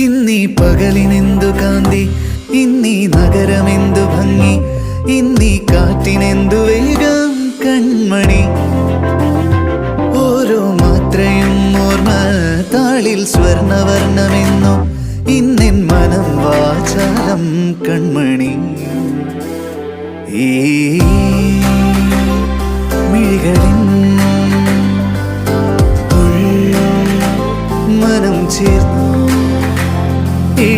ഇന്നീ പകലിനെന്തു കാന്തി, ഇന്നീ നഗരമെന്തു ഭംഗി, ഇന്നീ കാറ്റിനെന്തു വേഗം കൺമണി. ഓരോ മാത്രയും ഓർമ്മ താളിൽ സ്വർണവർണ്ണമെന്നു, ഇന്നെൻ മനം വാചാലം കൺമണി. ഈ മിഴികളിൻ മനം ചേർന്നു ഈ